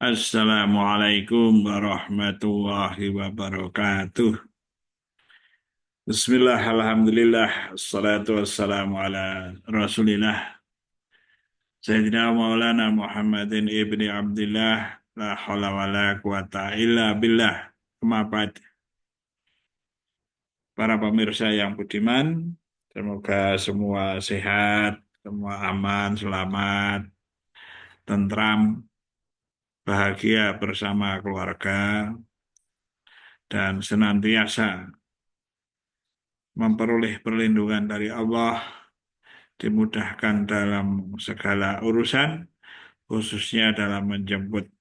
Assalamualaikum warahmatullahi wabarakatuh. Bismillah, alhamdulillah, assalatu wassalamu ala rasulillah. Sayyidina Maulana Muhammadin ibni Abdillah, la hawla wa la quwata illa billah. Kemapat, para pemirsa yang budiman, semoga semua sehat, semua aman, selamat, tentram, bahagia bersama keluarga, dan senantiasa memperoleh perlindungan dari Allah, dimudahkan dalam segala urusan, khususnya dalam menjemput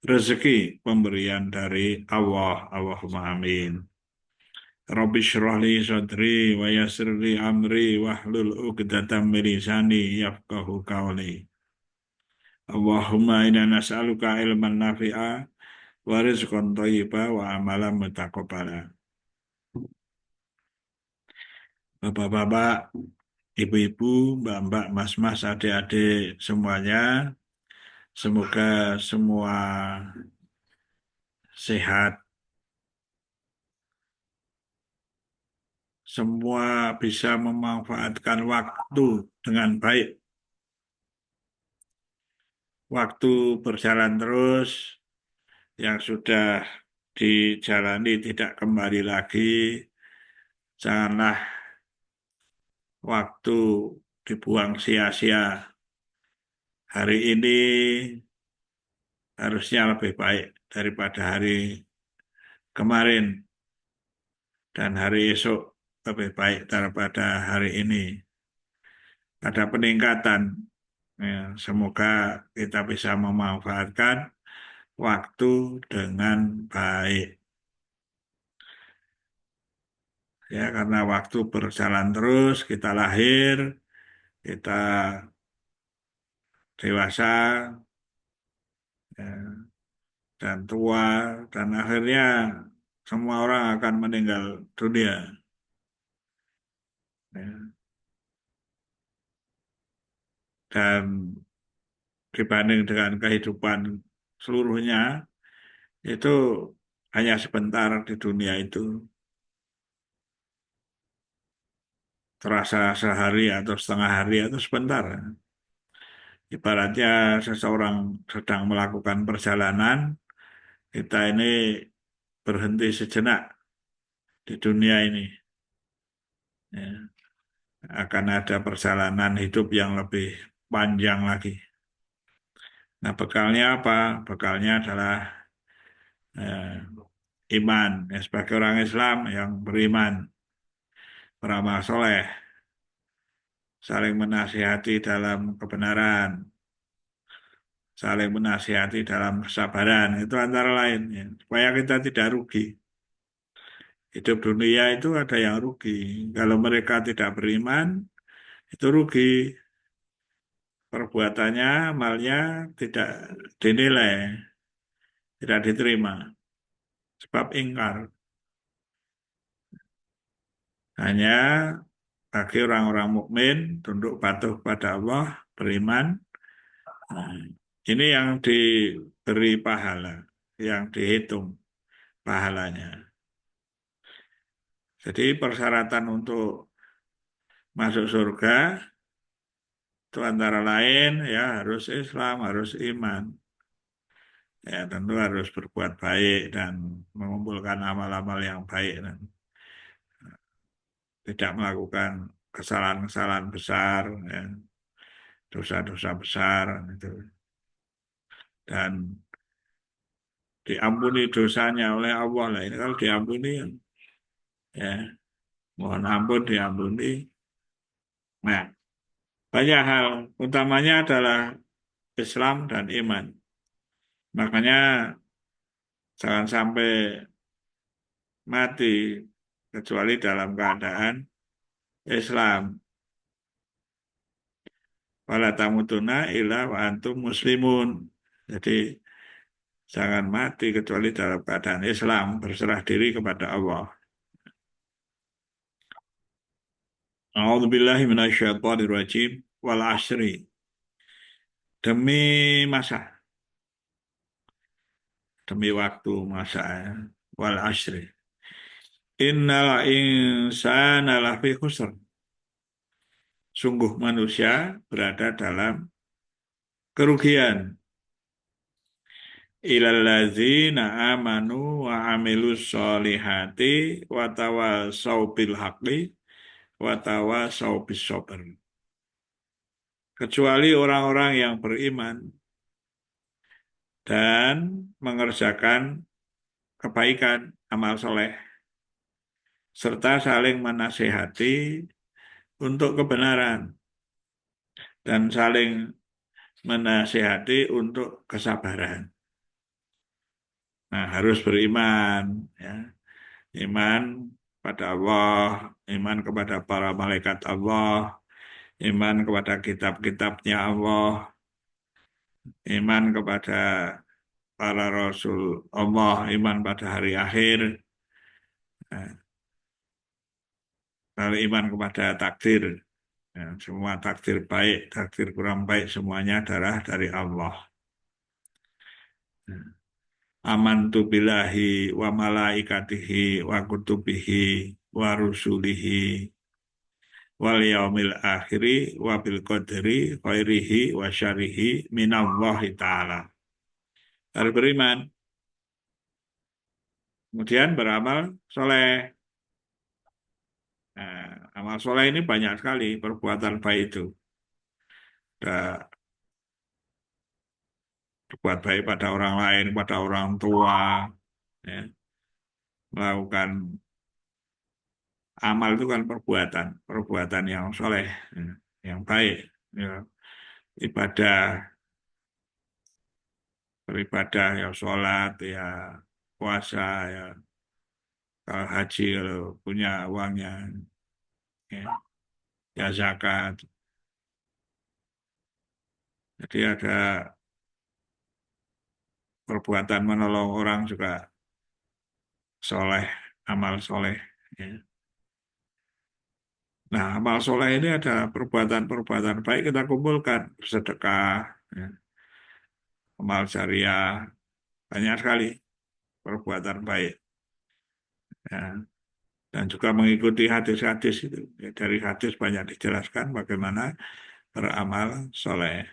rezeki pemberian dari Allah. Allahumma amin. Rabbi shrah li sadri wa yassir li amri wahlul 'uqdatam min lisani yafqahu qawli. Allahumma inna nas'aluka ilman nafi'a wa rizqan thayyiba wa amalan mutaqabbala. Bapak-bapak, ibu-ibu, mbak-mbak, mas-mas, adik-adik semuanya, semoga semua sehat, semua bisa memanfaatkan waktu dengan baik. Waktu berjalan terus, yang sudah dijalani tidak kembali lagi. Janganlah waktu dibuang sia-sia. Hari ini harusnya lebih baik daripada hari kemarin, dan hari esok lebih baik daripada hari ini. Ada peningkatan. Ya, semoga kita bisa memanfaatkan waktu dengan baik. Ya, karena waktu berjalan terus, kita lahir, kita dewasa, ya, dan tua, dan akhirnya semua orang akan meninggal dunia. Ya. Dan dibanding dengan kehidupan seluruhnya, itu hanya sebentar di dunia itu. Terasa sehari atau setengah hari atau sebentar. Ibaratnya seseorang sedang melakukan perjalanan, kita ini berhenti sejenak di dunia ini. Ya, akan ada perjalanan hidup yang lebih panjang lagi. Nah, bekalnya apa? Bekalnya adalah iman. Ya, sebagai orang Islam yang beriman, beramal soleh, saling menasihati dalam kebenaran, saling menasihati dalam kesabaran, itu antara lain, ya, supaya kita tidak rugi. Hidup dunia itu ada yang rugi. Kalau mereka tidak beriman, itu rugi. Perbuatannya, amalnya tidak dinilai, tidak diterima. Sebab ingkar. Hanya bagi orang-orang mukmin, tunduk patuh pada Allah, beriman. Nah, ini yang diberi pahala, yang dihitung pahalanya. Jadi persyaratan untuk masuk surga itu antara lain ya harus Islam, harus iman. Ya tentu harus berbuat baik dan mengumpulkan amal-amal yang baik dan tidak melakukan kesalahan-kesalahan besar, ya, dosa-dosa besar itu. Dan diampuni dosanya oleh Allah lah. Ini kalau diampuni ya mohon ampun diampuni. Nah, banyak hal utamanya adalah Islam dan iman. Makanya jangan sampai mati kecuali dalam keadaan Islam. Wala tamutuna illa wa antum muslimun. Jadi jangan mati kecuali dalam keadaan Islam, berserah diri kepada Allah. A'udzubillahi minasyaitonirrajim wal asri. Demi masa, demi waktu masa wal asri. Innal insana lafi khusr. Sungguh manusia berada dalam kerugian. Ilalladzina amanu wa amilus solihati wa tawasau bil haqqi wa tawasau bis sabr. Kecuali orang-orang yang beriman dan mengerjakan kebaikan, amal soleh, serta saling menasihati untuk kebenaran dan saling menasihati untuk kesabaran. Nah, harus beriman, ya. Iman pada Allah, iman kepada para malaikat Allah, iman kepada kitab-kitabnya Allah, iman kepada para rasul Allah, iman pada hari akhir, nah, lalu iman kepada takdir. Ya, semua takdir baik, takdir kurang baik, semuanya adalah dari Allah. Amantu billahi wa malaikatihi wa kutubihi wa rusulihi wal yaumil akhiri wa bil qadri khairihi wa syarihi minallahi ta'ala. Harus beriman, kemudian beramal soleh. Nah, amal soleh ini banyak sekali perbuatan baik itu. Ada berbuat baik pada orang lain, pada orang tua, ya. Melakukan amal itu kan perbuatan, perbuatan yang soleh, ya, yang baik, ya. Ibadah, beribadah, ya sholat, ya puasa, ya kalau haji, kalau punya uangnya, ya, ya zakat. Jadi ada perbuatan menolong orang juga soleh, amal soleh. Ya. Nah, amal soleh ini ada perbuatan-perbuatan baik kita kumpulkan, bersedekah, ya, amal syariah, banyak sekali perbuatan baik. Ya. Dan juga mengikuti hadis-hadis itu. Ya, dari hadis banyak dijelaskan bagaimana beramal soleh.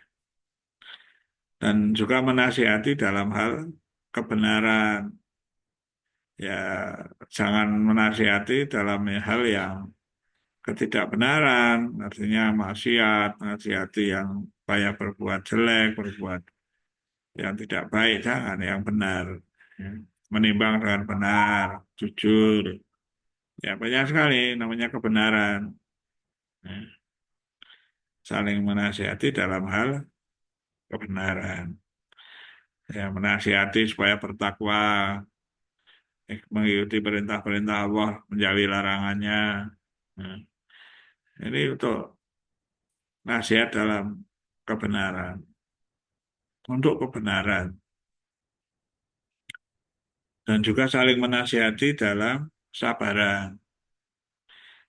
Dan juga menasihati dalam hal kebenaran. Ya, jangan menasihati dalam hal yang ketidakbenaran, artinya maksiat, menasihati yang banyak berbuat jelek, berbuat yang tidak baik, jangan yang benar. Ya. Menimbang dengan benar, jujur. Ya, banyak sekali namanya kebenaran. Ya. Saling menasihati dalam hal kebenaran. Ya, menasihati supaya bertakwa, mengikuti perintah-perintah Allah, menjauhi larangannya. Nah, ini untuk nasihat dalam kebenaran, untuk kebenaran. Dan juga saling menasihati dalam sabaran.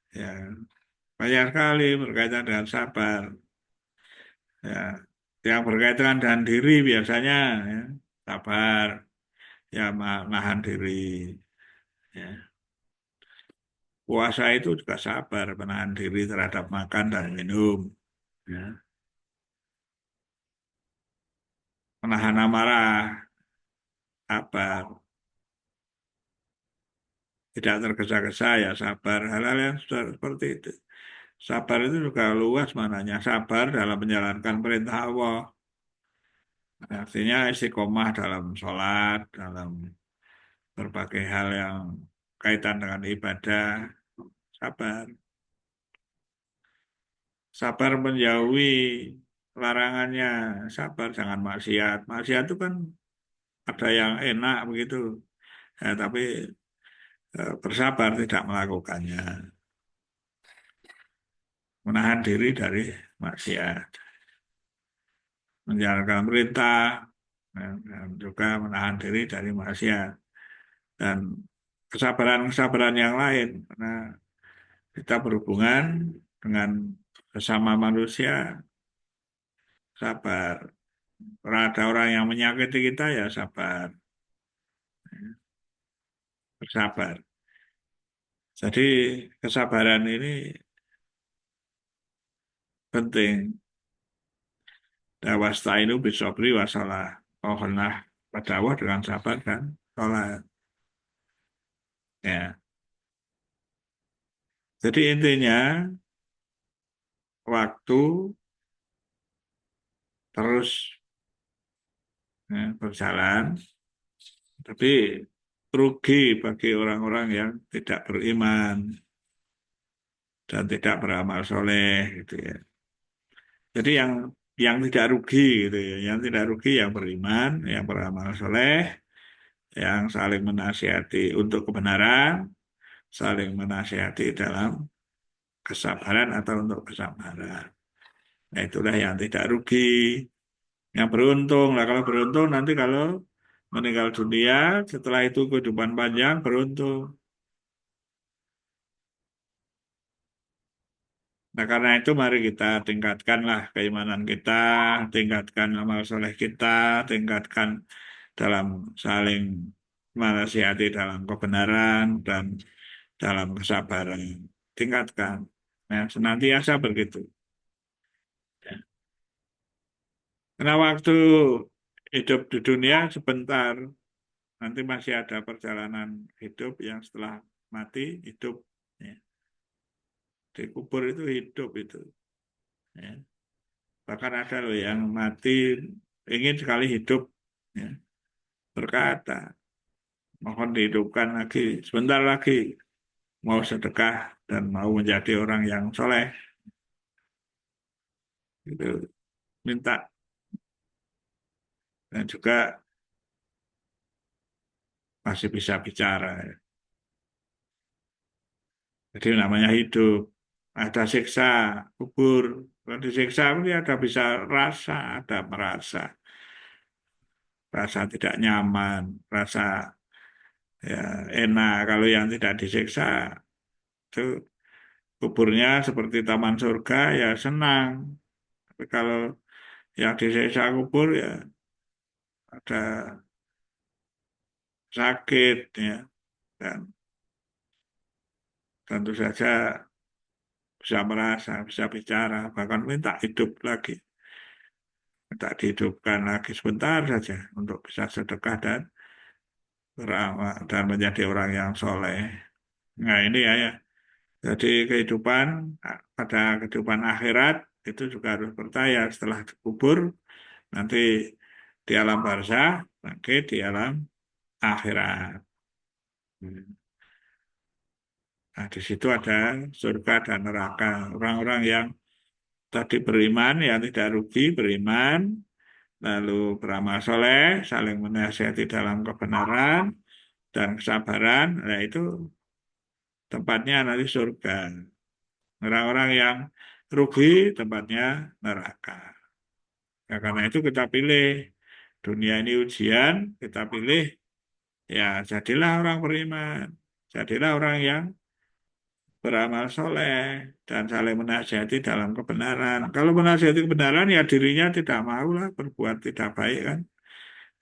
Ya, banyak sekali berkaitan dengan sabar. Ya, yang berkaitan dengan diri biasanya, ya, sabar, ya nahan diri. Ya. Puasa itu juga sabar, menahan diri terhadap makan dan minum. Ya. Menahan amarah, sabar. Tidak tergesa-gesa ya sabar. Hal-hal yang seperti itu. Sabar itu juga luas mananya. Sabar dalam menjalankan perintah Allah. Artinya istiqomah dalam sholat, dalam berbagai hal yang kaitan dengan ibadah. Sabar. Sabar menjauhi larangannya. Sabar, jangan maksiat. Maksiat itu kan ada yang enak begitu. Ya, tapi bersabar tidak melakukannya. Menahan diri dari maksiat. Menjalankan perintah, dan juga menahan diri dari maksiat. Dan kesabaran-kesabaran yang lain. Karena kita berhubungan dengan sesama manusia, sabar. Kalau ada orang yang menyakiti kita, ya sabar. bersabar. Jadi kesabaran ini penting. Dawasta'inu bisobri wasalah. Mohonlah pada Allah dengan sabar dan sholat. Ya. Jadi intinya waktu terus berjalan, tapi rugi bagi orang-orang yang tidak beriman dan tidak beramal soleh, gitu ya. Jadi yang tidak rugi, gitu ya, yang tidak rugi yang beriman, yang beramal soleh, yang saling menasihati untuk kebenaran, saling menasihati dalam kesabaran atau untuk kesabaran. Nah, itulah yang tidak rugi. Yang beruntung lah, kalau beruntung nanti kalau meninggal dunia setelah itu kehidupan panjang beruntung. Nah, karena itu mari kita tingkatkanlah keimanan kita, tingkatkan amal soleh kita, tingkatkan dalam saling menasihati dalam kebenaran dan dalam kesabaran. Tingkatkan. Nah, senantiasa begitu. Karena waktu hidup di dunia sebentar, nanti masih ada perjalanan hidup yang setelah mati hidup. Ya. Dikubur itu hidup itu. Ya. Bahkan ada loh yang mati ingin sekali hidup. Ya. Berkata, mohon dihidupkan lagi, sebentar lagi mau sedekah dan mau menjadi orang yang soleh. Itu minta. Dan juga masih bisa bicara. Jadi namanya hidup. Ada siksa kubur. Kalau disiksa ini ada bisa rasa, ada merasa. Rasa tidak nyaman, rasa ya enak. Kalau yang tidak disiksa, itu kuburnya seperti taman surga, ya senang. Tapi kalau yang disiksa kubur, ya ada sakit, ya. Dan tentu saja bisa merasa, bisa bicara, bahkan minta hidup lagi. Minta dihidupkan lagi sebentar saja untuk bisa sedekah dan beramal dan menjadi orang yang soleh. Nah ini ya. Jadi kehidupan pada kehidupan akhirat itu juga harus percaya setelah dikubur nanti di alam barzah, nanti di alam akhirat. Nah, di situ ada surga dan neraka. Orang-orang yang tadi beriman, yang tidak rugi, beriman, lalu beramal soleh, saling menasihati dalam kebenaran dan kesabaran, nah itu tempatnya nanti surga. Orang-orang yang rugi tempatnya neraka. Ya, karena itu kita pilih dunia ini ujian, kita pilih ya jadilah orang beriman, jadilah orang yang beramal soleh dan saling menasihati dalam kebenaran. Kalau menasihati kebenaran ya dirinya tidak mau lah berbuat tidak baik kan,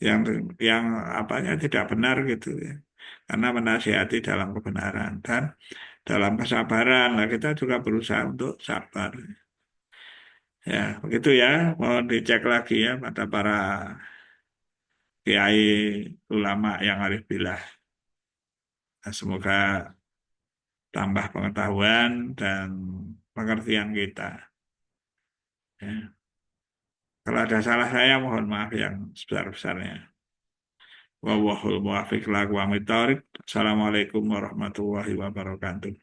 yang yang apanya tidak benar gitu ya. Karena menasihati dalam kebenaran dan dalam kesabaran. Nah, kita juga berusaha untuk sabar. Ya, begitu ya. Mohon dicek lagi ya pada para kiai ulama yang arif billah. Nah, semoga tambah pengetahuan dan pengertian kita. Ya. Kalau ada salah saya mohon maaf yang sebesar-besarnya. Wallahul muwaffiq ila aqwamit thoriq. Assalamualaikum warahmatullahi wabarakatuh.